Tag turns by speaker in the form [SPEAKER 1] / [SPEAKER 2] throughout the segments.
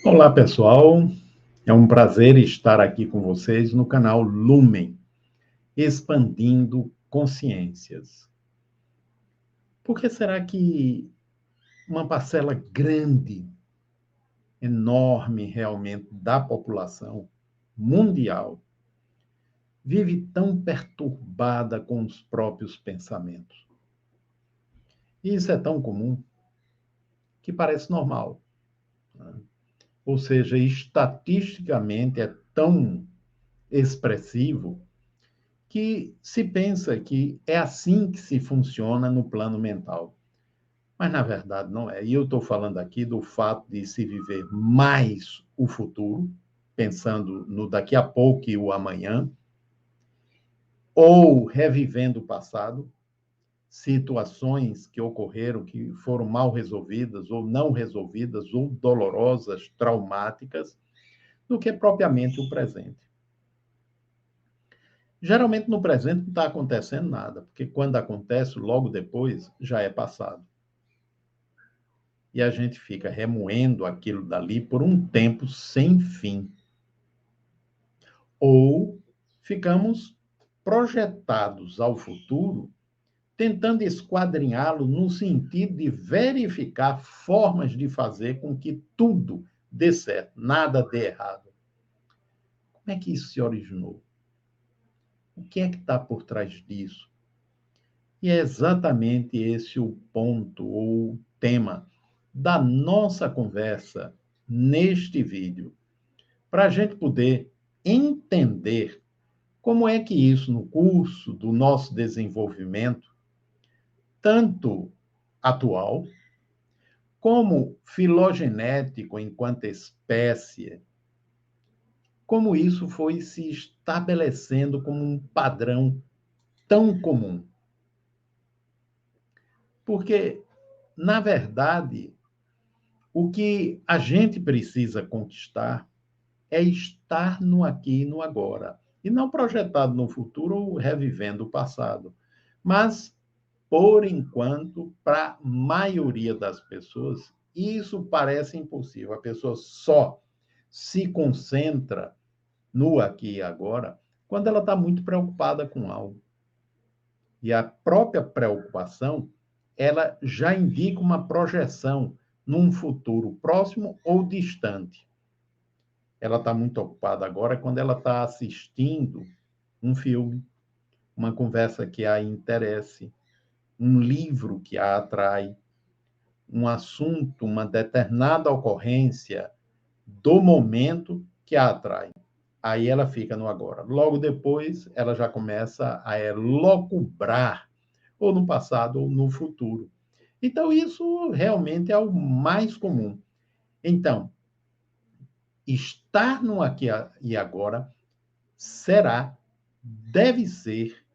[SPEAKER 1] Olá, pessoal. É um prazer estar aqui com vocês no canal Lumen, expandindo consciências. Por que será que uma parcela grande, enorme realmente da população mundial vive tão perturbada com os próprios pensamentos? E isso é tão comum que parece normal, né? Ou seja, estatisticamente é tão expressivo que se pensa que é assim que se funciona no plano mental. Mas, na verdade, não é. E eu estou falando aqui do fato de se viver mais o futuro, pensando no daqui a pouco e o amanhã, ou revivendo o passado, situações que ocorreram, que foram mal resolvidas, ou não resolvidas, ou dolorosas, traumáticas, do que propriamente o presente. Geralmente no presente não está acontecendo nada, porque quando acontece, logo depois, já é passado. E a gente fica remoendo aquilo dali por um tempo sem fim. Ou ficamos projetados ao futuro, tentando esquadrinhá-lo no sentido de verificar formas de fazer com que tudo dê certo, nada dê errado. Como é que isso se originou? O que é que está por trás disso? E é exatamente esse o ponto ou tema da nossa conversa neste vídeo, para a gente poder entender como é que isso, no curso do nosso desenvolvimento, tanto atual, como filogenético enquanto espécie, como isso foi se estabelecendo como um padrão tão comum. Porque, na verdade, o que a gente precisa conquistar é estar no aqui e no agora, e não projetado no futuro ou revivendo o passado. Mas, por enquanto, para a maioria das pessoas, isso parece impossível. A pessoa só se concentra no aqui e agora quando ela está muito preocupada com algo. E a própria preocupação, ela já indica uma projeção num futuro próximo ou distante. Ela está muito ocupada agora quando ela está assistindo um filme, uma conversa que a interesse, um livro que a atrai, um assunto, uma determinada ocorrência do momento que a atrai. Aí ela fica no agora. Logo depois, ela já começa a elocubrar, ou no passado ou no futuro. Então, isso realmente é o mais comum. Então, estar no aqui e agora deve ser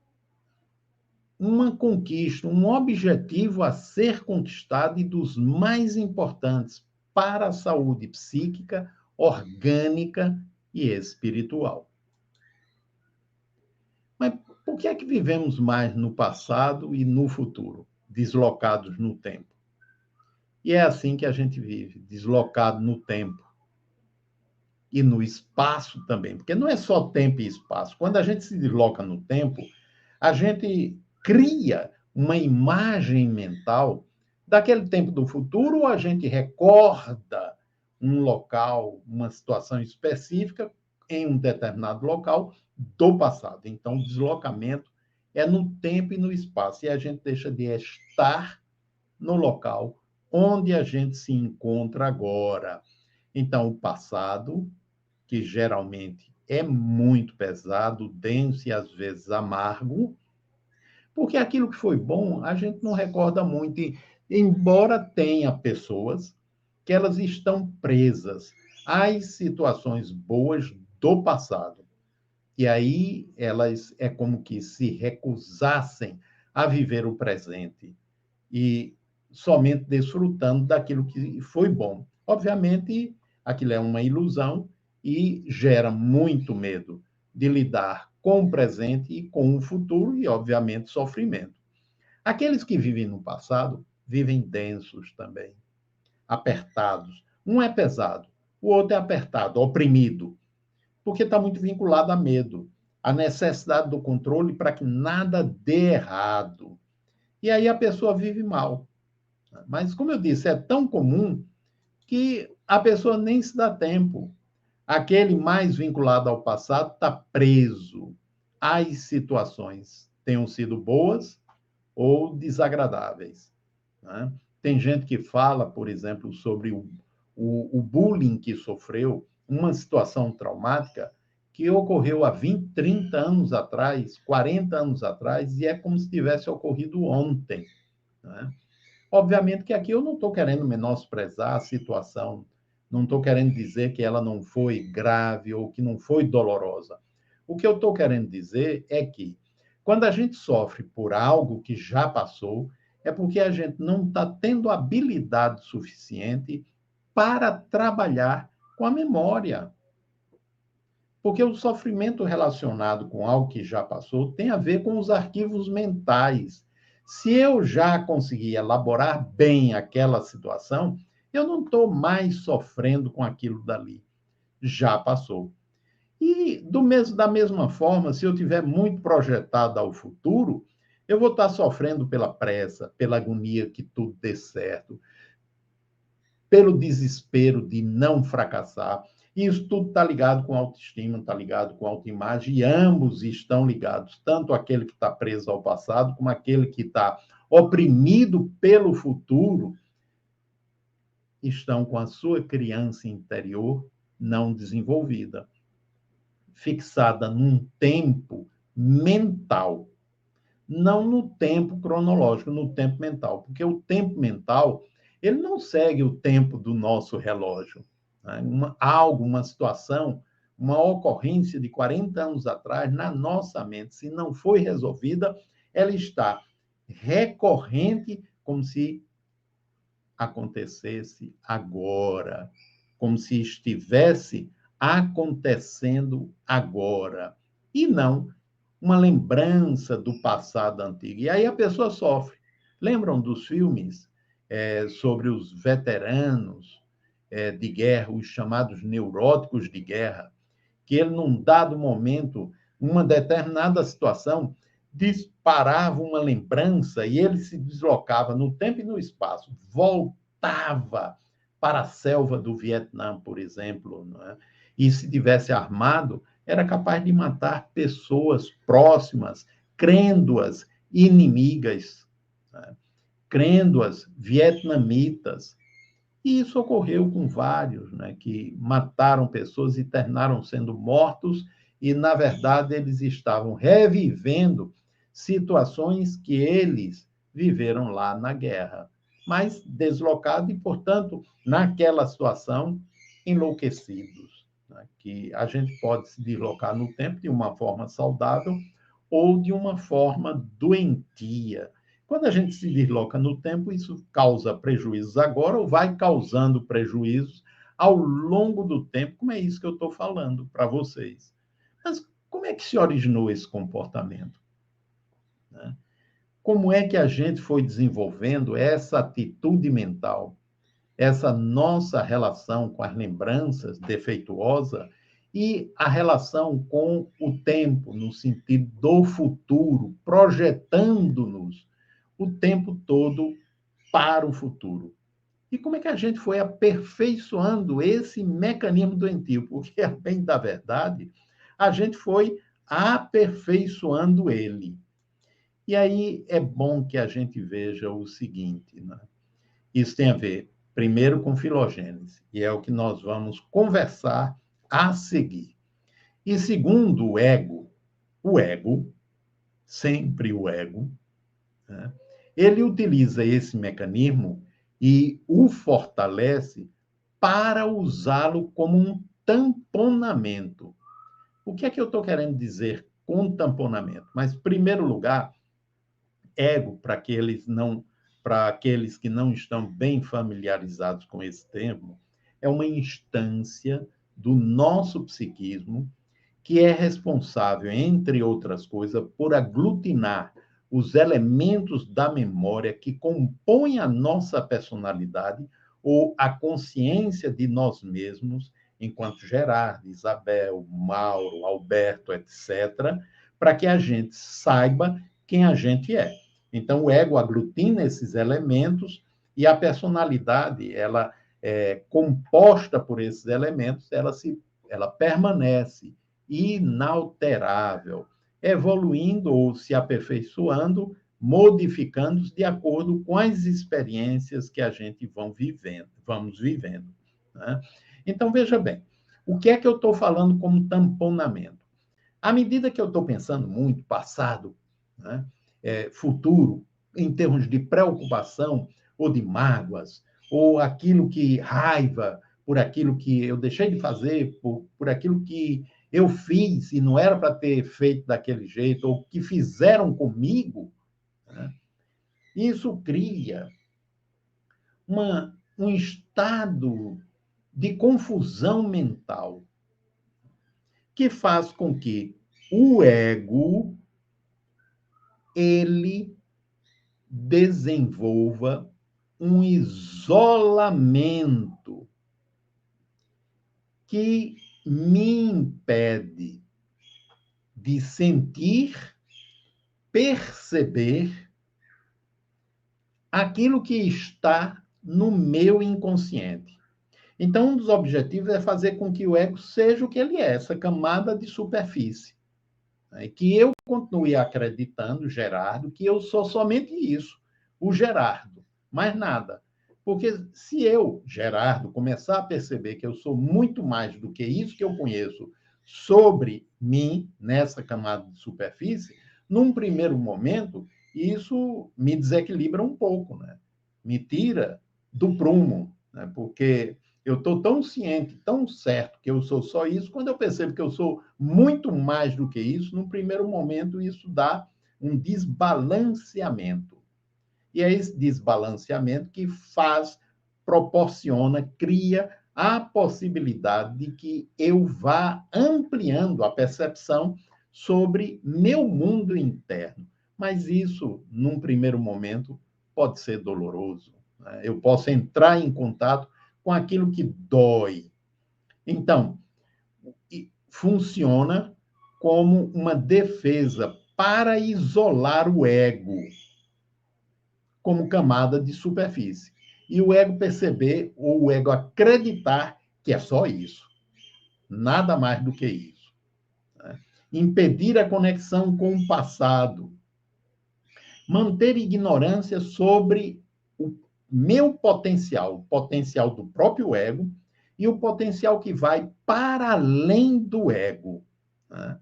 [SPEAKER 1] uma conquista, um objetivo a ser conquistado e dos mais importantes para a saúde psíquica, orgânica e espiritual. Mas por que é que vivemos mais no passado e no futuro, deslocados no tempo? E é assim que a gente vive, deslocado no tempo e no espaço também, porque não é só tempo e espaço. Quando a gente se desloca no tempo, a gente cria uma imagem mental daquele tempo do futuro, ou a gente recorda um local, uma situação específica em um determinado local do passado. Então, o deslocamento é no tempo e no espaço, e a gente deixa de estar no local onde a gente se encontra agora. Então, o passado, que geralmente é muito pesado, denso e às vezes amargo, porque aquilo que foi bom, a gente não recorda muito, embora tenha pessoas que elas estão presas às situações boas do passado. E aí elas é como que se recusassem a viver o presente e somente desfrutando daquilo que foi bom. Obviamente, aquilo é uma ilusão e gera muito medo de lidar com o presente e com o futuro e, obviamente, sofrimento. Aqueles que vivem no passado vivem densos também, apertados. Um é pesado, O outro é apertado, oprimido, porque está muito vinculado a medo, a necessidade do controle para que nada dê errado. E aí a pessoa vive mal. Mas, como eu disse, é tão comum que a pessoa nem se dá tempo. Aquele mais vinculado ao passado está preso às situações, tenham sido boas ou desagradáveis. Né? Tem gente que fala, por exemplo, sobre o bullying que sofreu, uma situação traumática que ocorreu há 20, 30 anos atrás, 40 anos atrás, e é como se tivesse ocorrido ontem. Né? Obviamente que aqui eu não estou querendo menosprezar a situação, não estou querendo dizer que ela não foi grave ou que não foi dolorosa. O que eu estou querendo dizer é que, quando a gente sofre por algo que já passou, é porque a gente não está tendo habilidade suficiente para trabalhar com a memória. Porque o sofrimento relacionado com algo que já passou tem a ver com os arquivos mentais. Se eu já consegui elaborar bem aquela situação, eu não estou mais sofrendo com aquilo dali. Já passou. E da mesma forma, se eu tiver muito projetado ao futuro, eu vou estar sofrendo pela pressa, pela agonia que tudo dê certo, pelo desespero de não fracassar. E isso tudo está ligado com autoestima, está ligado com autoimagem, e ambos estão ligados, tanto aquele que está preso ao passado, como aquele que está oprimido pelo futuro, estão com a sua criança interior não desenvolvida, fixada num tempo mental, não no tempo cronológico, no tempo mental, porque o tempo mental, ele não segue o tempo do nosso relógio. Né? Uma situação, uma ocorrência de 40 anos atrás, na nossa mente, se não foi resolvida, ela está recorrente, como se acontecesse agora, como se estivesse acontecendo agora, e não uma lembrança do passado antigo. E aí a pessoa sofre. Lembram dos filmes sobre os veteranos de guerra, os chamados neuróticos de guerra, que ele, num dado momento, uma determinada situação, disparava uma lembrança e ele se deslocava no tempo e no espaço, voltava para a selva do Vietnã, por exemplo, não é? E se tivesse armado, era capaz de matar pessoas próximas, crendo-as inimigas, né? Crendo-as vietnamitas. E isso ocorreu com vários, né, que mataram pessoas e terminaram sendo mortos, e, na verdade, eles estavam revivendo situações que eles viveram lá na guerra, mas deslocados e, portanto, naquela situação, enlouquecidos. Né, que a gente pode se deslocar no tempo de uma forma saudável ou de uma forma doentia. Quando a gente se desloca no tempo, isso causa prejuízos agora ou vai causando prejuízos ao longo do tempo, como é isso que eu estou falando para vocês. Mas como é que se originou esse comportamento? Né? Como é que a gente foi desenvolvendo essa atitude mental, essa nossa relação com as lembranças defeituosa e a relação com o tempo, no sentido do futuro, projetando-nos o tempo todo para o futuro. E como é que a gente foi aperfeiçoando esse mecanismo doentio? Porque, a bem da verdade, a gente foi aperfeiçoando ele. E aí é bom que a gente veja o seguinte, né? Isso tem a ver, primeiro, com filogênese, e é o que nós vamos conversar a seguir. E segundo, o ego, sempre o ego, né? Ele utiliza esse mecanismo e o fortalece para usá-lo como um tamponamento. O que é que eu estou querendo dizer com tamponamento? Mas, em primeiro lugar, ego, para aqueles que não estão bem familiarizados com esse termo, é uma instância do nosso psiquismo que é responsável, entre outras coisas, por aglutinar os elementos da memória que compõem a nossa personalidade, ou a consciência de nós mesmos, enquanto Gerardo, Isabel, Mauro, Alberto, etc., para que a gente saiba quem a gente é. Então, o ego aglutina esses elementos e a personalidade, ela é composta por esses elementos, ela permanece inalterável, evoluindo ou se aperfeiçoando, modificando-se de acordo com as experiências que a gente vamos vivendo. Né? Então, veja bem, o que é que eu estou falando como tamponamento? À medida que eu estou pensando muito, passado, né, futuro, em termos de preocupação ou de mágoas, ou aquilo que raiva por aquilo que eu deixei de fazer, por aquilo que eu fiz e não era para ter feito daquele jeito, ou que fizeram comigo, né, isso cria um estado de confusão mental que faz com que o ego ele desenvolva um isolamento que me impede de sentir, perceber aquilo que está no meu inconsciente. Então, um dos objetivos é fazer com que o ego seja o que ele é, essa camada de superfície. Né? Que eu continue acreditando, Gerardo, que eu sou somente isso, o Gerardo, mais nada. Porque se eu, Gerardo, começar a perceber que eu sou muito mais do que isso que eu conheço sobre mim, nessa camada de superfície, num primeiro momento, isso me desequilibra um pouco, né? Me tira do prumo, né? Porque eu estou tão ciente, tão certo que eu sou só isso, quando eu percebo que eu sou muito mais do que isso, no primeiro momento isso dá um desbalanceamento. E é esse desbalanceamento que proporciona, cria a possibilidade de que eu vá ampliando a percepção sobre meu mundo interno. Mas isso, num primeiro momento, pode ser doloroso. Né? Eu posso entrar em contato com aquilo que dói. Então, funciona como uma defesa para isolar o ego como camada de superfície. E o ego perceber, ou o ego acreditar que é só isso. Nada mais do que isso. Né? Impedir a conexão com o passado. Manter ignorância sobre o meu potencial, o potencial do próprio ego, e o potencial que vai para além do ego, né?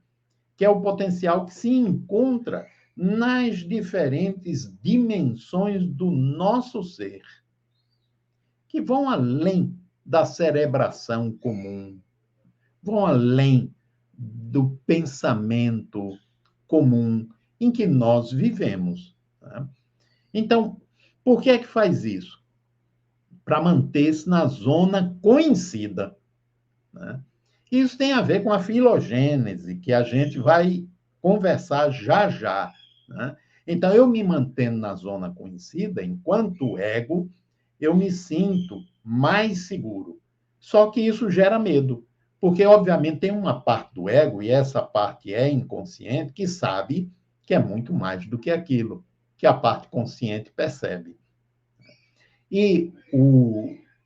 [SPEAKER 1] Que é o potencial que se encontra nas diferentes dimensões do nosso ser, que vão além da cerebração comum, vão além do pensamento comum em que nós vivemos. Né? Então, por que é que faz isso? Para manter-se na zona conhecida. Né? Isso tem a ver com a filogênese, que a gente vai conversar já já. Né? Então, eu me mantendo na zona conhecida, enquanto ego, eu me sinto mais seguro. Só que isso gera medo, porque, obviamente, tem uma parte do ego, e essa parte é inconsciente, que sabe que é muito mais do que aquilo que a parte consciente percebe. E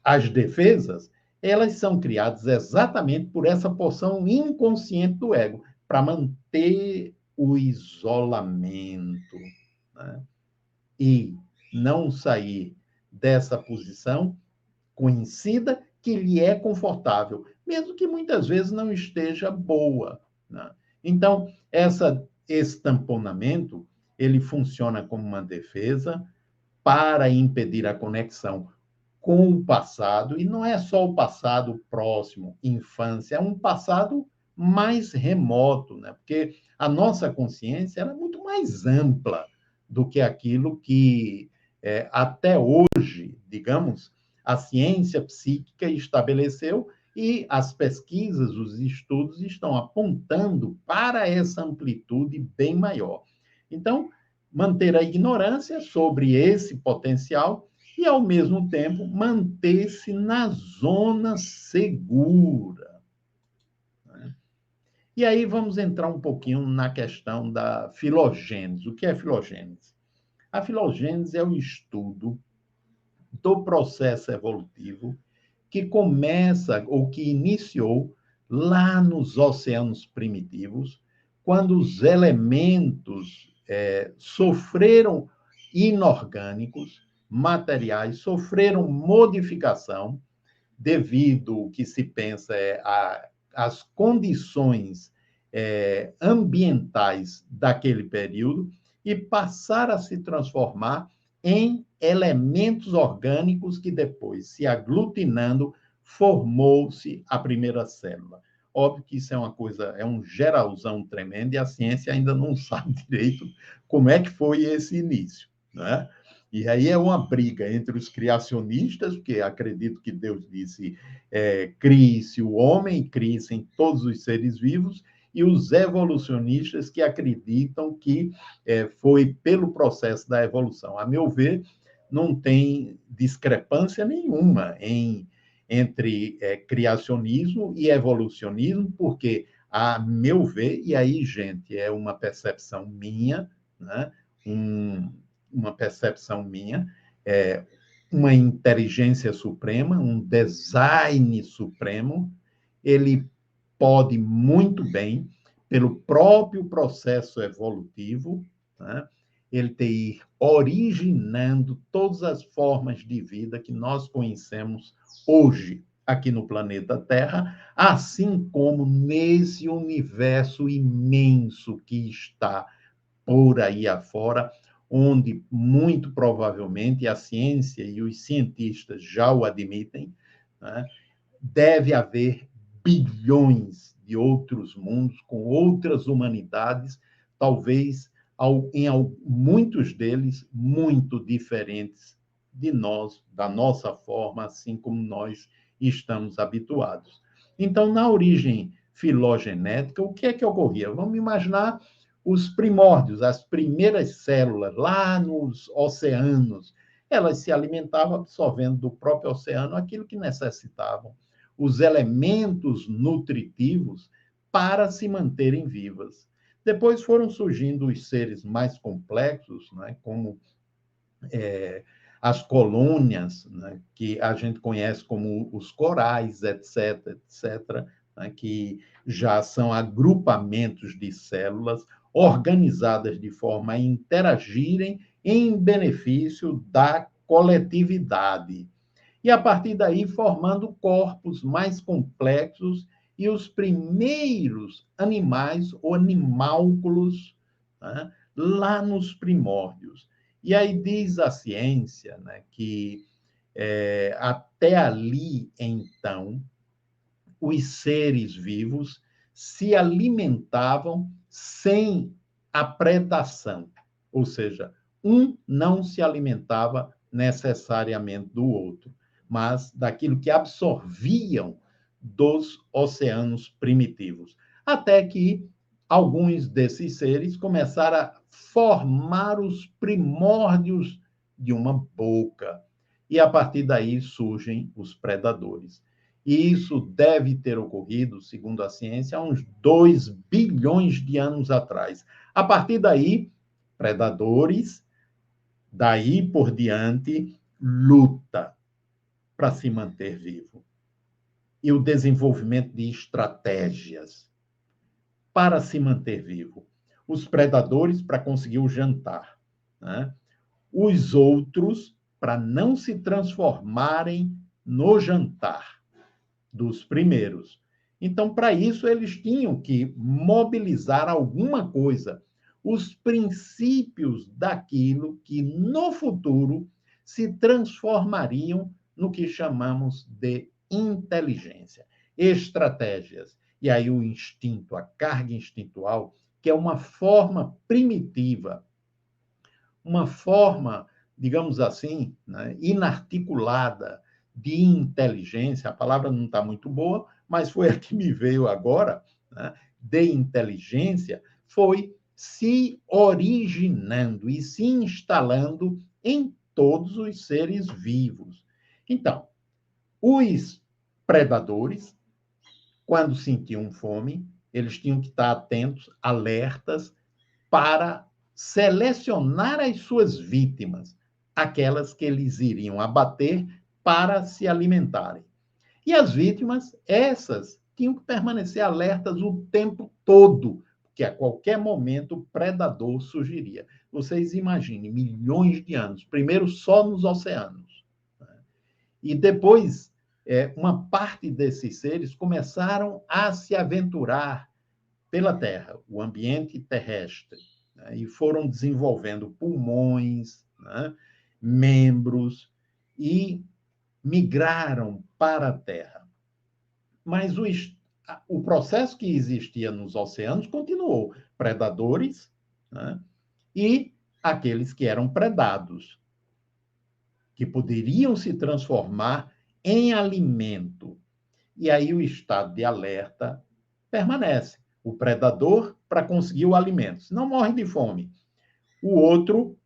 [SPEAKER 1] as defesas, elas são criadas exatamente por essa porção inconsciente do ego, para manter o isolamento, né? E não sair dessa posição conhecida que lhe é confortável, mesmo que muitas vezes não esteja boa. Né? Então, esse tamponamento, ele funciona como uma defesa para impedir a conexão com o passado, e não é só o passado próximo, infância, é um passado mais remoto, né? Porque a nossa consciência era muito mais ampla do que aquilo que até hoje, digamos, a ciência psíquica estabeleceu, e as pesquisas, os estudos estão apontando para essa amplitude bem maior. Então, manter a ignorância sobre esse potencial e, ao mesmo tempo, manter-se na zona segura. E aí vamos entrar um pouquinho na questão da filogênese. O que é filogênese? A filogênese é o estudo do processo evolutivo que começa ou que iniciou lá nos oceanos primitivos, quando os elementos sofreram inorgânicos, materiais, sofreram modificação devido ao que se pensa às condições ambientais daquele período e passaram a se transformar em elementos orgânicos que depois, se aglutinando, formou-se a primeira célula. Óbvio que isso é uma coisa, é um geralzão tremendo e a ciência ainda não sabe direito como é que foi esse início, né? E aí é uma briga entre os criacionistas, porque acredito que Deus disse, crie-se o homem, crie-se todos os seres vivos, e os evolucionistas que acreditam que foi pelo processo da evolução. A meu ver, não tem discrepância nenhuma entre criacionismo e evolucionismo, porque, a meu ver, e aí, gente, é uma percepção minha, né? Uma percepção minha, uma inteligência suprema, um design supremo, ele pode muito bem, pelo próprio processo evolutivo, né, ele ter ir originando todas as formas de vida que nós conhecemos hoje aqui no planeta Terra, assim como nesse universo imenso que está por aí afora, onde muito provavelmente a ciência e os cientistas já o admitem, né, deve haver bilhões de outros mundos, com outras humanidades, talvez em muitos deles muito diferentes de nós, da nossa forma, assim como nós estamos habituados. Então, na origem filogenética, o que é que ocorria? Vamos imaginar os primórdios, as primeiras células lá nos oceanos. Elas se alimentavam absorvendo do próprio oceano aquilo que necessitavam, os elementos nutritivos para se manterem vivas. Depois foram surgindo os seres mais complexos, né, como as colônias, né, que a gente conhece como os corais, etc., etc., né, que já são agrupamentos de células organizadas de forma a interagirem em benefício da coletividade. E, a partir daí, formando corpos mais complexos e os primeiros animais ou animálculos, né, lá nos primórdios. E aí diz a ciência, né, que até ali, então, os seres vivos se alimentavam sem a predação, ou seja, um não se alimentava necessariamente do outro, mas daquilo que absorviam dos oceanos primitivos. Até que alguns desses seres começaram a formar os primórdios de uma boca. E, a partir daí, surgem os predadores. E isso deve ter ocorrido, segundo a ciência, há uns 2 bilhões de anos atrás. A partir daí, predadores, daí por diante, luta para se manter vivo. E o desenvolvimento de estratégias para se manter vivo. Os predadores para conseguir o jantar, né? Os outros para não se transformarem no jantar dos primeiros. Então, para isso, eles tinham que mobilizar alguma coisa, os princípios daquilo que, no futuro, se transformariam no que chamamos de inteligência, estratégias. E aí o instinto, a carga instintual, que é uma forma primitiva, uma forma, digamos assim, né, inarticulada de inteligência, a palavra não está muito boa, mas foi a que me veio agora, né, de inteligência, foi se originando e se instalando em todos os seres vivos. Então, os predadores, quando sentiam fome, eles tinham que estar atentos, alertas, para selecionar as suas vítimas, aquelas que eles iriam abater para se alimentarem. E as vítimas, essas, tinham que permanecer alertas o tempo todo, porque a qualquer momento o predador surgiria. Vocês imaginem, milhões de anos, primeiro só nos oceanos. E depois, uma parte desses seres começaram a se aventurar pela Terra, o ambiente terrestre, né? E foram desenvolvendo pulmões, né? Membros, e migraram para a Terra. Mas o processo que existia nos oceanos continuou. Predadores, né? E aqueles que eram predados, que poderiam se transformar em alimento. E aí o estado de alerta permanece. O predador para conseguir o alimento, senão morre de fome. O outro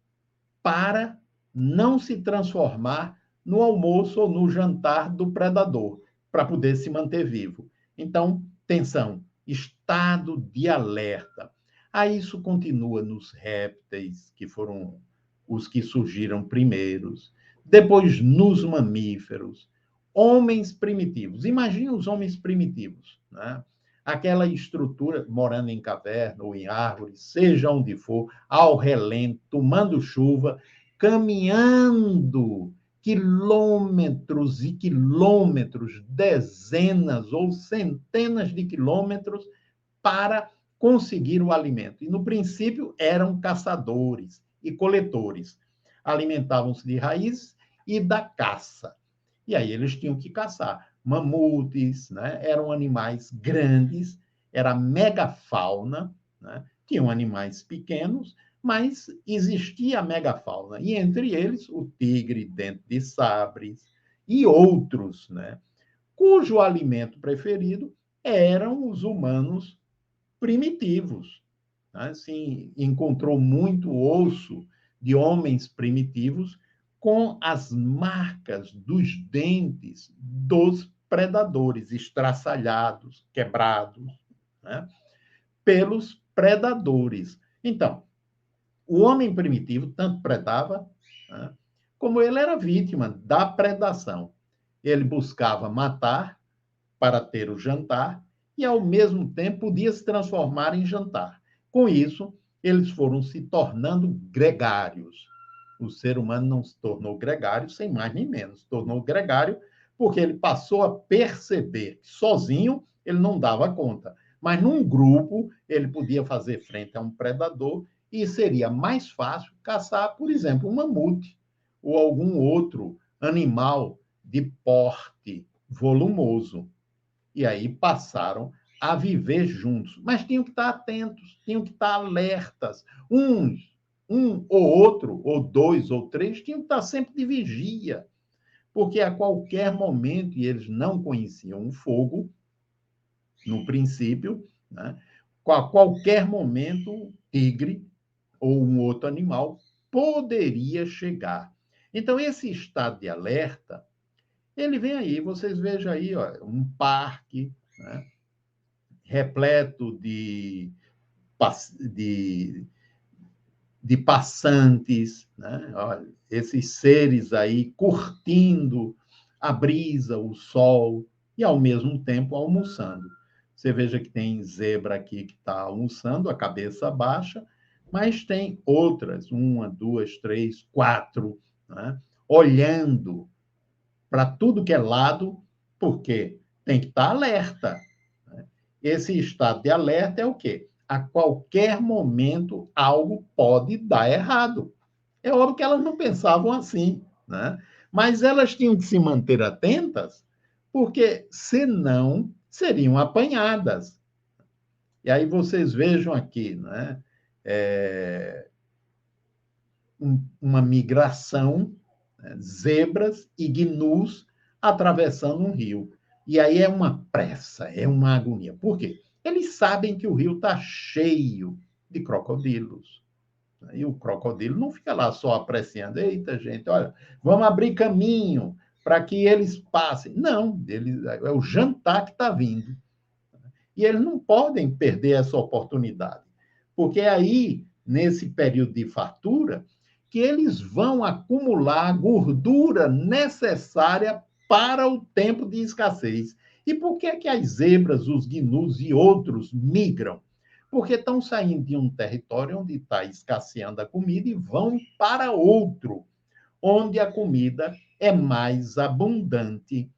[SPEAKER 1] para não se transformar no almoço ou no jantar do predador, para poder se manter vivo. Então, tensão, estado de alerta. Aí isso continua nos répteis, que foram os que surgiram primeiros, depois nos mamíferos, homens primitivos. Imagina os homens primitivos, né? Aquela estrutura, morando em caverna ou em árvore, seja onde for, ao relento, tomando chuva, caminhando quilômetros e quilômetros, dezenas ou centenas de quilômetros para conseguir o alimento. E no princípio eram caçadores e coletores. Alimentavam-se de raízes e da caça. E aí eles tinham que caçar mamutes, né? Eram animais grandes, era megafauna, né? Tinham animais pequenos, mas existia a megafauna, e entre eles o tigre, dente de sabre e outros, né? Cujo alimento preferido eram os humanos primitivos. Assim, encontrou muito osso de homens primitivos com as marcas dos dentes dos predadores, estraçalhados, quebrados, né? Pelos predadores. Então, o homem primitivo tanto predava, né, como ele era vítima da predação. Ele buscava matar para ter o jantar e, ao mesmo tempo, podia se transformar em jantar. Com isso, eles foram se tornando gregários. O ser humano não se tornou gregário sem mais nem menos. Se tornou gregário porque ele passou a perceber que sozinho ele não dava conta. Mas num grupo ele podia fazer frente a um predador e seria mais fácil caçar, por exemplo, um mamute ou algum outro animal de porte volumoso. E aí passaram a viver juntos. Mas tinham que estar atentos, tinham que estar alertas. Um ou outro, ou dois ou três, tinham que estar sempre de vigia, porque a qualquer momento, e eles não conheciam o fogo, no princípio, né? A qualquer momento, o tigre ou um outro animal poderia chegar. Então, esse estado de alerta, ele vem aí, vocês vejam aí, ó, um parque, né, repleto de, de passantes, né? Olha, esses seres aí curtindo a brisa, o sol, e ao mesmo tempo almoçando. Você veja que tem zebra aqui que está almoçando, a cabeça baixa, mas tem outras, uma, duas, três, quatro, né? Olhando para tudo que é lado, porque tem que estar alerta. Né? Esse estado de alerta é o quê? A qualquer momento algo pode dar errado. É óbvio que elas não pensavam assim, né? Mas elas tinham que se manter atentas, porque senão seriam apanhadas. E aí vocês vejam aqui, né? Uma migração, né? Zebras e gnus atravessando um rio. E aí é uma pressa, é uma agonia. Por quê? Eles sabem que o rio está cheio de crocodilos. E o crocodilo não fica lá só apreciando, eita, gente, olha, vamos abrir caminho para que eles passem. Não, é o jantar que está vindo. E eles não podem perder essa oportunidade, porque é aí, nesse período de fartura, que eles vão acumular a gordura necessária para o tempo de escassez. E por que é que as zebras, os gnus e outros migram? Porque estão saindo de um território onde está escasseando a comida e vão para outro, onde a comida é mais abundante.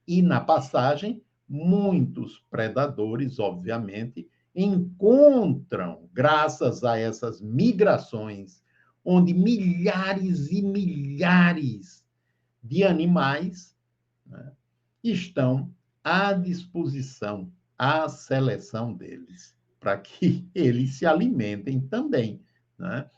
[SPEAKER 1] E na passagem, muitos predadores, obviamente, encontram, graças a essas migrações, onde milhares e milhares de animais, né, estão à disposição, à seleção deles, para que eles se alimentem também. Né?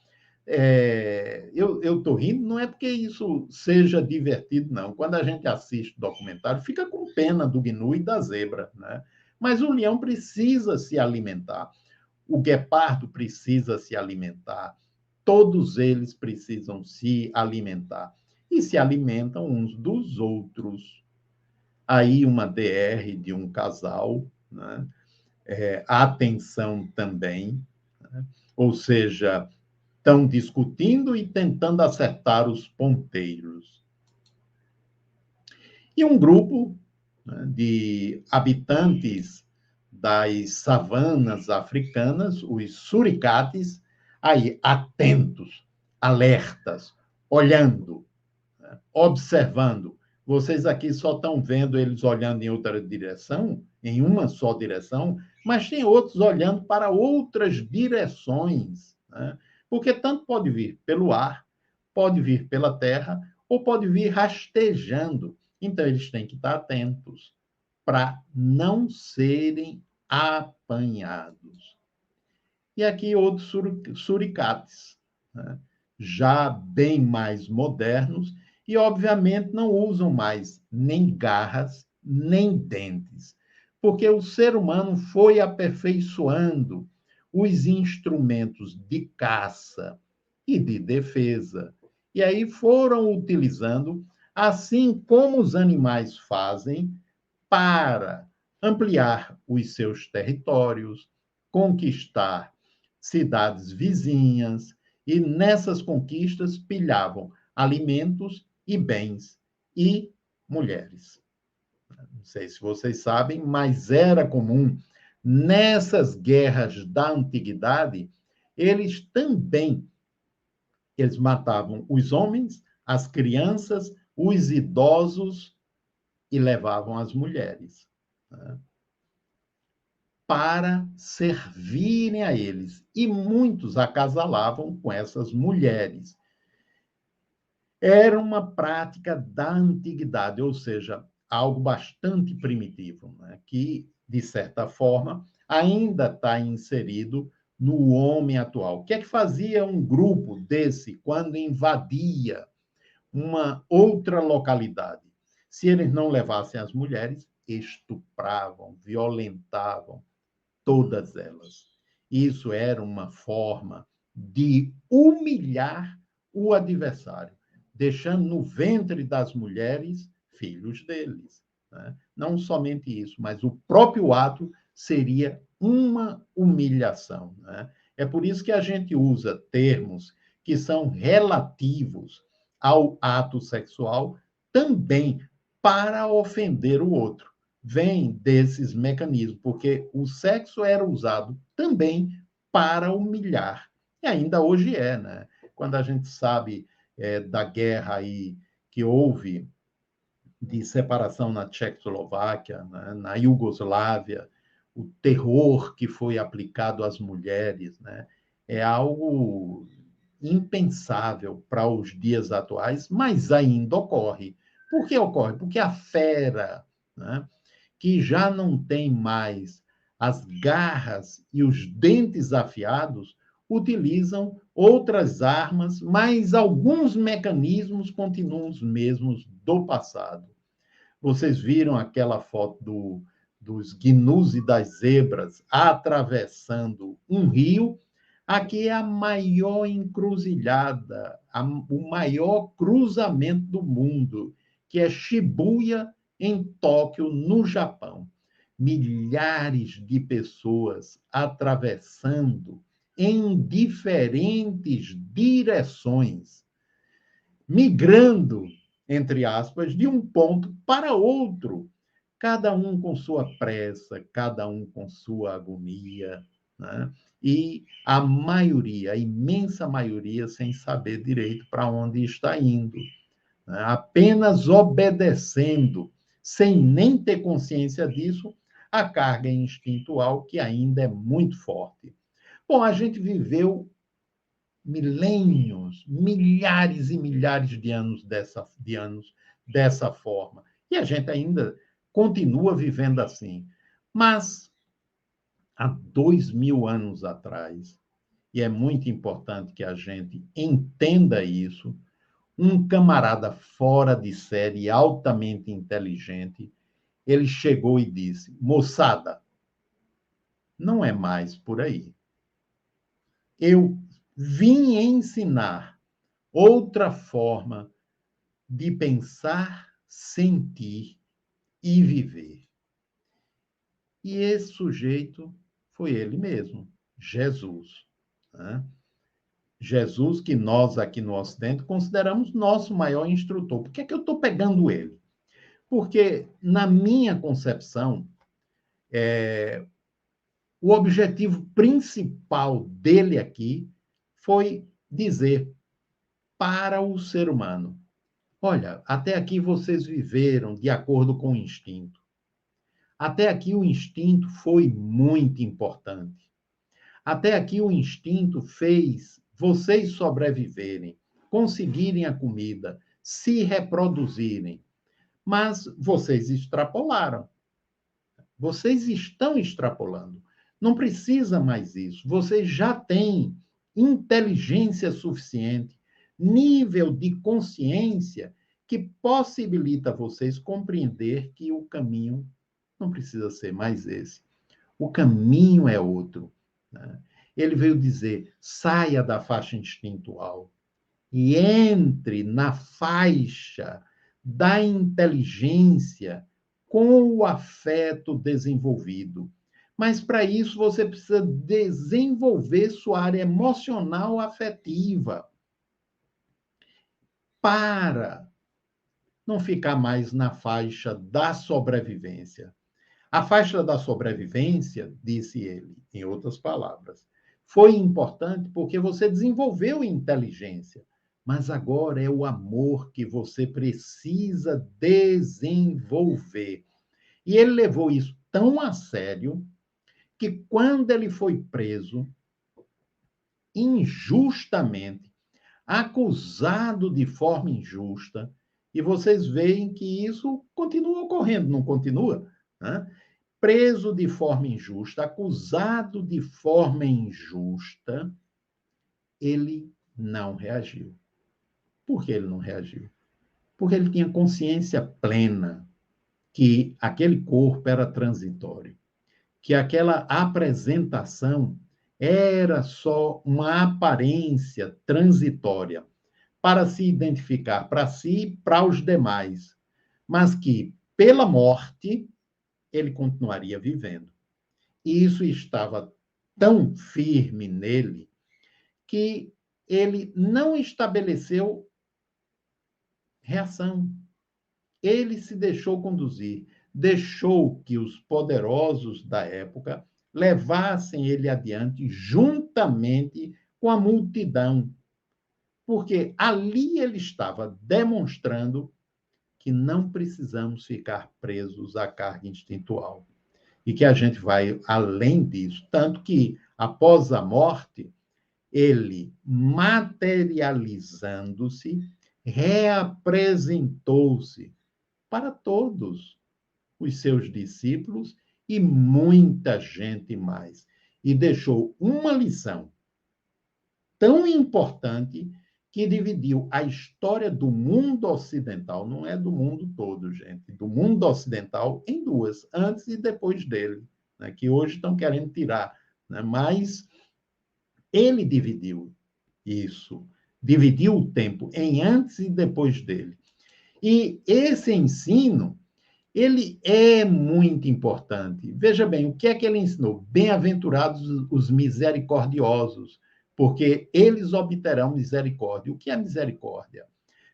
[SPEAKER 1] Eu estou rindo, não é porque isso seja divertido, não. Quando a gente assiste o documentário, fica com pena do gnu e da zebra, né? Mas o leão precisa se alimentar, o guepardo precisa se alimentar, todos eles precisam se alimentar e se alimentam uns dos outros. Aí uma DR de um casal, né? Atenção também, né? Ou seja, estão discutindo e tentando acertar os ponteiros. E um grupo, né, de habitantes das savanas africanas, os suricates, aí atentos, alertas, olhando, né, observando. Vocês aqui só estão vendo eles olhando em outra direção, em uma só direção, mas tem outros olhando para outras direções, né? Porque tanto pode vir pelo ar, pode vir pela terra, ou pode vir rastejando. Então, eles têm que estar atentos para não serem apanhados. E aqui outros suricates, né? Já bem mais modernos, e obviamente não usam mais nem garras, nem dentes, porque o ser humano foi aperfeiçoando os instrumentos de caça e de defesa. E aí foram utilizando, assim como os animais fazem, para ampliar os seus territórios, conquistar cidades vizinhas, e nessas conquistas pilhavam alimentos e bens e mulheres. Não sei se vocês sabem, mas era comum nessas guerras da antiguidade, eles matavam os homens, as crianças, os idosos e levavam as mulheres, né, para servirem a eles. E muitos acasalavam com essas mulheres. Era uma prática da antiguidade, ou seja, algo bastante primitivo, né, que, de certa forma, ainda está inserido no homem atual. O que é que fazia um grupo desse quando invadia uma outra localidade? Se eles não levassem as mulheres, estupravam, violentavam todas elas. Isso era uma forma de humilhar o adversário, deixando no ventre das mulheres filhos deles. Né? Não somente isso, mas o próprio ato seria uma humilhação. Né? É por isso que a gente usa termos que são relativos ao ato sexual também para ofender o outro. Vem desses mecanismos, porque o sexo era usado também para humilhar. E ainda hoje é, né? Quando a gente sabe da guerra aí que houve de separação na Tchecoslováquia, né? Na Iugoslávia, o terror que foi aplicado às mulheres, né? É algo impensável para os dias atuais, mas ainda ocorre. Por que ocorre? Porque a fera, né, que já não tem mais as garras e os dentes afiados, utilizam outras armas, mas alguns mecanismos continuam os mesmos do passado. Vocês viram aquela foto dos gnus e das zebras atravessando um rio, Aqui é a maior encruzilhada, o maior cruzamento do mundo, que é Shibuya, em Tóquio, no Japão. Milhares de pessoas atravessando em diferentes direções, migrando, entre aspas, de um ponto para outro, cada um com sua pressa, cada um com sua agonia, né? E a maioria, a imensa maioria, sem saber direito para onde está indo, né? Apenas obedecendo, sem nem ter consciência disso, a carga instintual que ainda é muito forte. Bom, a gente viveu milênios, milhares e milhares de anos dessa forma. E a gente ainda continua vivendo assim. Mas há 2000 anos atrás, e é muito importante que a gente entenda isso, um camarada fora de série, altamente inteligente, ele chegou e disse: moçada, não é mais por aí. Eu vim ensinar outra forma de pensar, sentir e viver. E esse sujeito foi ele mesmo, Jesus, né? Jesus, que nós aqui no Ocidente consideramos nosso maior instrutor. Por que é que eu estou pegando ele? Porque, na minha concepção, o objetivo principal dele aqui foi dizer para o ser humano: olha, até aqui vocês viveram de acordo com o instinto. Até aqui o instinto foi muito importante. Até aqui o instinto fez vocês sobreviverem, conseguirem a comida, se reproduzirem. Mas vocês extrapolaram. Vocês estão extrapolando. Não precisa mais isso. Vocês já têm inteligência suficiente, nível de consciência que possibilita vocês compreender que o caminho não precisa ser mais esse. O caminho é outro, né? Ele veio dizer: saia da faixa instintual e entre na faixa da inteligência com o afeto desenvolvido. Mas para isso você precisa desenvolver sua área emocional afetiva para não ficar mais na faixa da sobrevivência. A faixa da sobrevivência, disse ele, em outras palavras, foi importante porque você desenvolveu inteligência, mas agora é o amor que você precisa desenvolver. E ele levou isso tão a sério que, quando ele foi preso, injustamente, acusado de forma injusta, e vocês veem que isso continua ocorrendo, não continua? Né? Preso de forma injusta, acusado de forma injusta, ele não reagiu. Por que ele não reagiu? Porque ele tinha consciência plena que aquele corpo era transitório, que aquela apresentação era só uma aparência transitória para se identificar para si e para os demais, mas que, pela morte, ele continuaria vivendo. E isso estava tão firme nele que ele não estabeleceu reação. Ele se deixou conduzir, deixou que os poderosos da época levassem ele adiante juntamente com a multidão, porque ali ele estava demonstrando que não precisamos ficar presos à carga instintual e que a gente vai além disso, tanto que após a morte ele, materializando-se, reapresentou-se para todos os seus discípulos e muita gente mais. E deixou uma lição tão importante que dividiu a história do mundo ocidental, não é do mundo todo, gente, do mundo ocidental em duas, antes e depois dele, né, que hoje estão querendo tirar. Né, mas Ele dividiu isso, dividiu o tempo em antes e depois dele. E esse ensino, ele é muito importante. Veja bem, o que é que ele ensinou? Bem-aventurados os misericordiosos, porque eles obterão misericórdia. O que é misericórdia?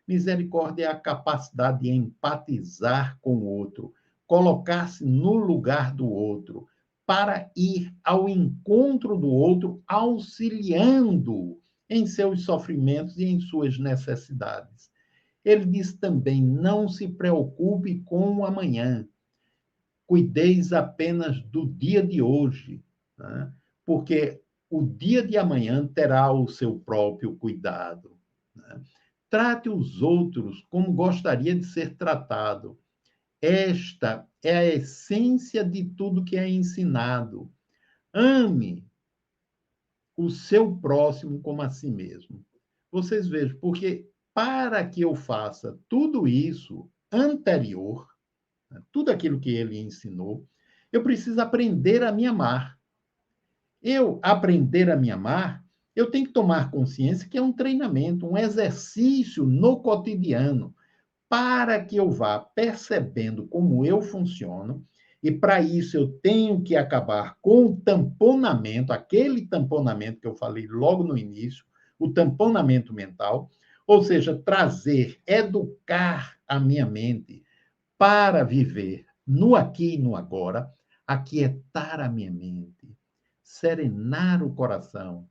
[SPEAKER 1] Misericórdia é a capacidade de empatizar com o outro, colocar-se no lugar do outro, para ir ao encontro do outro, auxiliando em seus sofrimentos e em suas necessidades. Ele diz também: não se preocupe com o amanhã, cuideis apenas do dia de hoje, né? Porque o dia de amanhã terá o seu próprio cuidado, né? Trate os outros como gostaria de ser tratado. Esta é a essência de tudo que é ensinado. Ame o seu próximo como a si mesmo. Vocês vejam, porque para que eu faça tudo isso anterior, né, tudo aquilo que ele ensinou, eu preciso aprender a me amar. Eu aprender a me amar, eu tenho que tomar consciência que é um treinamento, um exercício no cotidiano, para que eu vá percebendo como eu funciono, e para isso eu tenho que acabar com o tamponamento, aquele tamponamento que eu falei logo no início, o tamponamento mental, ou seja, trazer, educar a minha mente para viver no aqui e no agora, aquietar a minha mente, serenar o coração,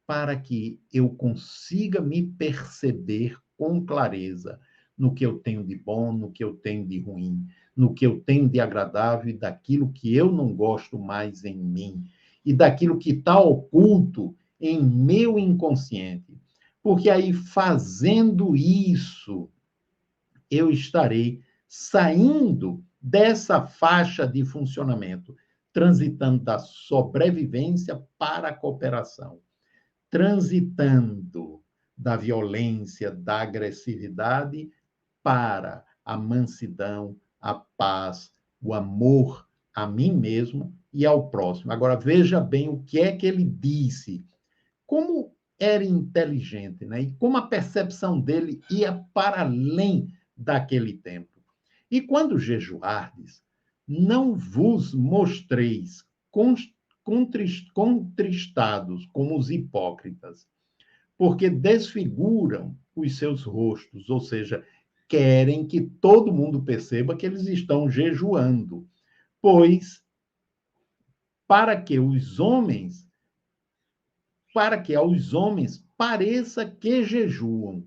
[SPEAKER 1] para que eu consiga me perceber com clareza no que eu tenho de bom, no que eu tenho de ruim, no que eu tenho de agradável e daquilo que eu não gosto mais em mim, e daquilo que está oculto em meu inconsciente. Porque aí, fazendo isso, eu estarei saindo dessa faixa de funcionamento, transitando da sobrevivência para a cooperação, transitando da violência, da agressividade para a mansidão, a paz, o amor a mim mesmo e ao próximo. Agora, veja bem o que é que ele disse. Como era inteligente, né? E como a percepção dele ia para além daquele tempo. E quando jejuardes, não vos mostreis contristados como os hipócritas, porque desfiguram os seus rostos, ou seja, querem que todo mundo perceba que eles estão jejuando, pois para que os homens, para que aos homens pareça que jejuam.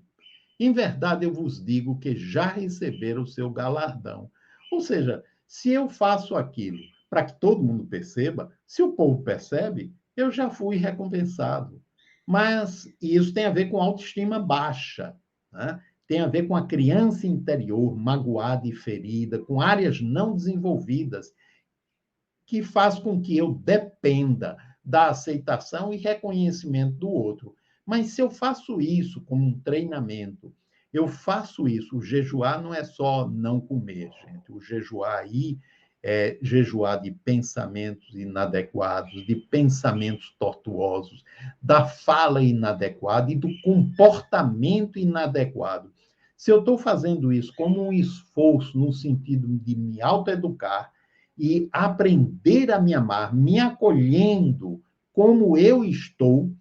[SPEAKER 1] Em verdade, eu vos digo que já receberam o seu galardão. Ou seja, se eu faço aquilo para que todo mundo perceba, se o povo percebe, eu já fui recompensado. Mas isso tem a ver com autoestima baixa, né? Tem a ver com a criança interior magoada e ferida, com áreas não desenvolvidas, que faz com que eu dependa da aceitação e reconhecimento do outro. Mas se eu faço isso como um treinamento, eu faço isso, o jejuar não é só não comer, gente. O jejuar aí é jejuar de pensamentos inadequados, de pensamentos tortuosos, da fala inadequada e do comportamento inadequado. Se eu estou fazendo isso como um esforço no sentido de me autoeducar, e aprender a me amar, me acolhendo como eu estou,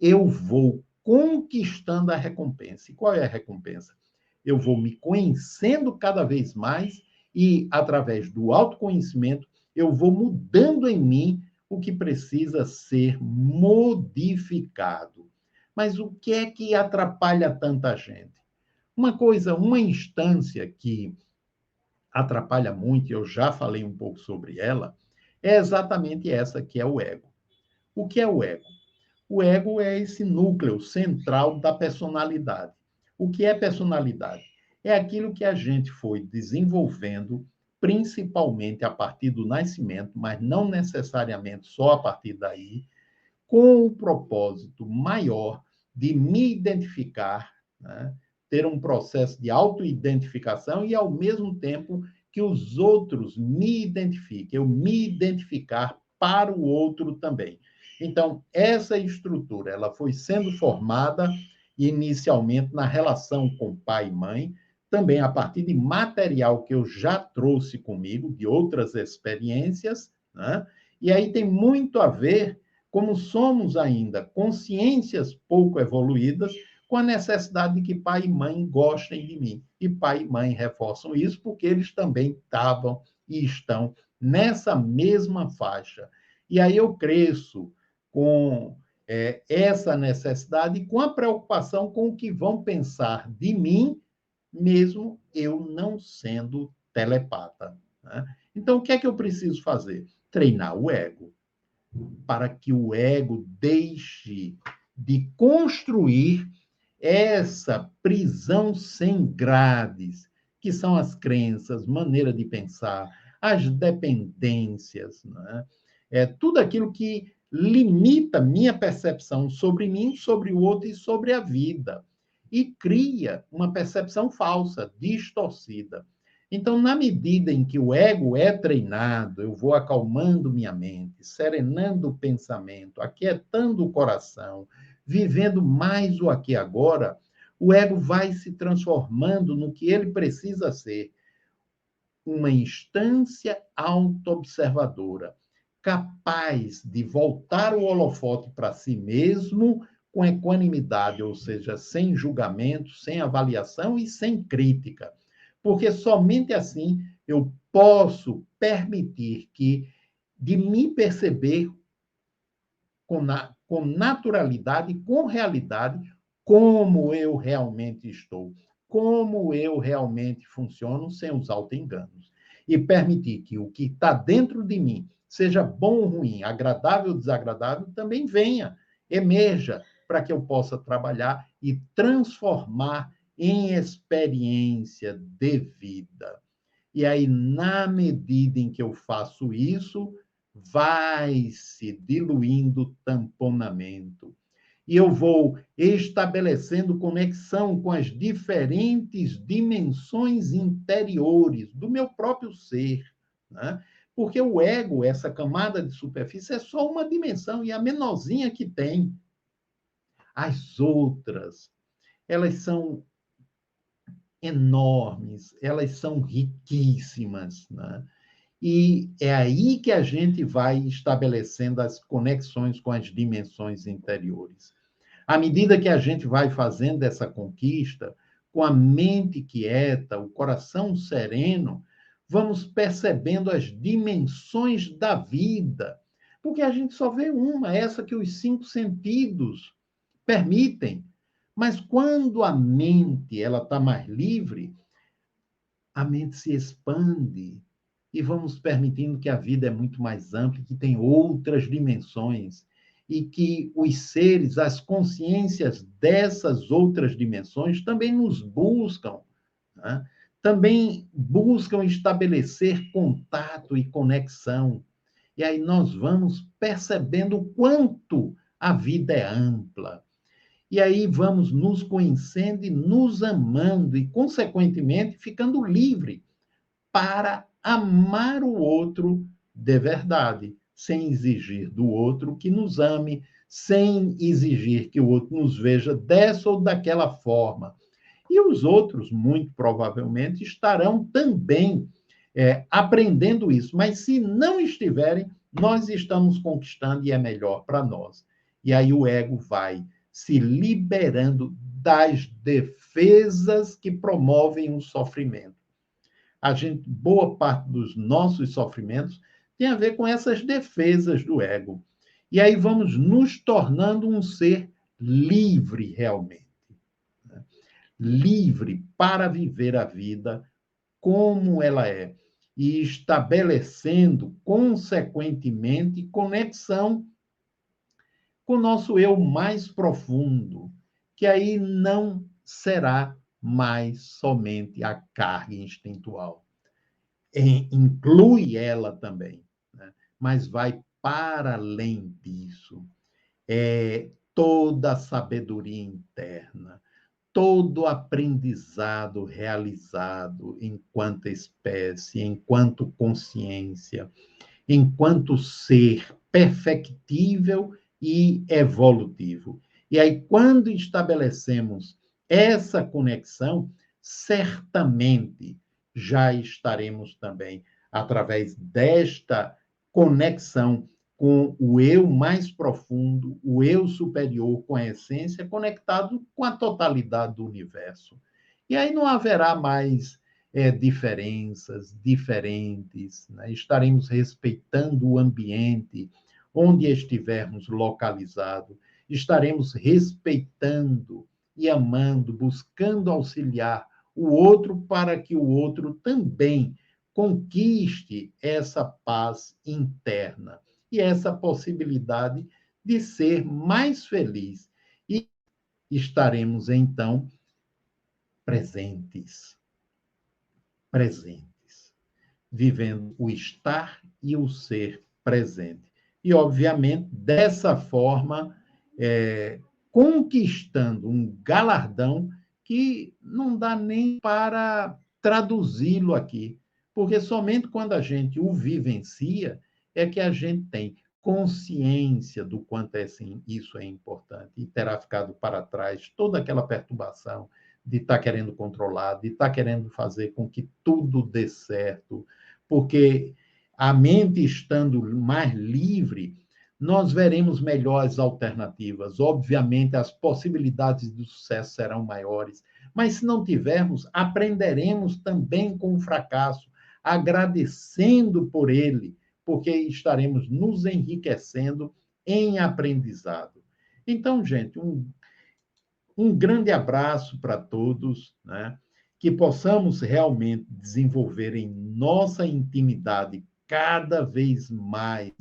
[SPEAKER 1] eu vou conquistando a recompensa. E qual é a recompensa? Eu vou me conhecendo cada vez mais e, através do autoconhecimento, eu vou mudando em mim o que precisa ser modificado. Mas o que é que atrapalha tanta gente? Uma coisa, uma instância que atrapalha muito, e eu já falei um pouco sobre ela, é exatamente essa que é o ego. O que é o ego? O ego é esse núcleo central da personalidade. O que é personalidade? É aquilo que a gente foi desenvolvendo, principalmente a partir do nascimento, mas não necessariamente só a partir daí, com o propósito maior de me identificar, né? Ter um processo de autoidentificação e, ao mesmo tempo, que os outros me identifiquem, eu me identificar para o outro também. Então, essa estrutura, ela foi sendo formada inicialmente na relação com pai e mãe, também a partir de material que eu já trouxe comigo, de outras experiências, né? E aí tem muito a ver, como somos ainda consciências pouco evoluídas, com a necessidade de que pai e mãe gostem de mim. E pai e mãe reforçam isso porque eles também estavam e estão nessa mesma faixa. E aí eu cresço com essa necessidade e com a preocupação com o que vão pensar de mim, mesmo eu não sendo telepata. Né? Então, o que é que eu preciso fazer? Treinar o ego, para que o ego deixe de construir essa prisão sem grades, que são as crenças, maneira de pensar, as dependências, né? Tudo aquilo que limita minha percepção sobre mim, sobre o outro e sobre a vida. E cria uma percepção falsa, distorcida. Então, na medida em que o ego é treinado, eu vou acalmando minha mente, serenando o pensamento, aquietando o coração, vivendo mais o aqui e agora, o ego vai se transformando no que ele precisa ser, uma instância autoobservadora, capaz de voltar o holofote para si mesmo com equanimidade, ou seja, sem julgamento, sem avaliação e sem crítica. Porque somente assim eu posso permitir que, de me perceber com naturalidade, com realidade, como eu realmente estou, como eu realmente funciono, sem os auto-enganos. E permitir que o que está dentro de mim, seja bom ou ruim, agradável ou desagradável, também venha, emerja, para que eu possa trabalhar e transformar em experiência de vida. E aí, na medida em que eu faço isso, vai se diluindo o tamponamento. E eu vou estabelecendo conexão com as diferentes dimensões interiores do meu próprio ser. Né? Porque o ego, essa camada de superfície, é só uma dimensão, e a menorzinha que tem. As outras, elas são enormes, elas são riquíssimas. Né? E é aí que a gente vai estabelecendo as conexões com as dimensões interiores. À medida que a gente vai fazendo essa conquista, com a mente quieta, o coração sereno, vamos percebendo as dimensões da vida. Porque a gente só vê uma, essa que os cinco sentidos permitem. Mas quando a mente ela está mais livre, a mente se expande e vamos permitindo que a vida é muito mais ampla, que tem outras dimensões e que os seres, as consciências dessas outras dimensões também nos buscam, né? Também buscam estabelecer contato e conexão. E aí nós vamos percebendo o quanto a vida é ampla. E aí vamos nos conhecendo e nos amando e, consequentemente, ficando livre para amar o outro de verdade, sem exigir do outro que nos ame, sem exigir que o outro nos veja dessa ou daquela forma. E os outros, muito provavelmente, estarão também aprendendo isso, mas se não estiverem, nós estamos conquistando e é melhor para nós. E aí o ego vai se liberando das defesas que promovem o sofrimento. Boa parte dos nossos sofrimentos tem a ver com essas defesas do ego. E aí vamos nos tornando um ser livre realmente. Né? Livre para viver a vida como ela é. E estabelecendo, consequentemente, conexão com o nosso eu mais profundo, que aí não será mais somente a carga instintual. Inclui ela também, né? Mas vai para além disso. É toda a sabedoria interna, todo aprendizado realizado enquanto espécie, enquanto consciência, enquanto ser perfectível e evolutivo. E aí, quando estabelecemos essa conexão, certamente já estaremos também, através desta conexão com o eu mais profundo, o eu superior, com a essência, conectado com a totalidade do universo. E aí não haverá mais diferenças diferentes, né? Estaremos respeitando o ambiente onde estivermos localizados, estaremos respeitando e amando, buscando auxiliar o outro para que o outro também conquiste essa paz interna e essa possibilidade de ser mais feliz. E estaremos, então, presentes, presentes, vivendo o estar e o ser presente. E, obviamente, dessa forma, conquistando um galardão que não dá nem para traduzi-lo aqui, porque somente quando a gente o vivencia é que a gente tem consciência do quanto isso é importante e terá ficado para trás toda aquela perturbação de estar querendo controlar, de estar querendo fazer com que tudo dê certo, porque a mente estando mais livre, nós veremos melhores alternativas. Obviamente, as possibilidades de sucesso serão maiores, mas se não tivermos, aprenderemos também com o fracasso, agradecendo por ele, porque estaremos nos enriquecendo em aprendizado. Então, gente, um grande abraço para todos, né? Que possamos realmente desenvolver em nossa intimidade cada vez mais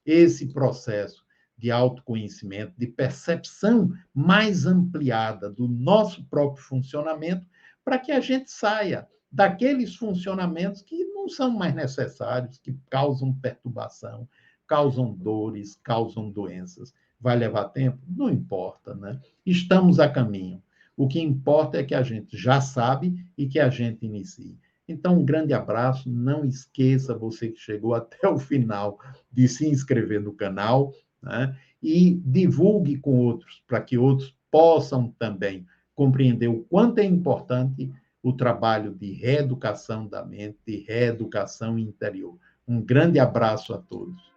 [SPEAKER 1] esse processo de autoconhecimento, de percepção mais ampliada do nosso próprio funcionamento, para que a gente saia daqueles funcionamentos que não são mais necessários, que causam perturbação, causam dores, causam doenças. Vai levar tempo? Não importa, né? Estamos a caminho. O que importa é que a gente já sabe e que a gente inicie. Então, um grande abraço. Não esqueça, você que chegou até o final, de se inscrever no canal, né? E divulgue com outros, para que outros possam também compreender o quanto é importante o trabalho de reeducação da mente, de reeducação interior. Um grande abraço a todos.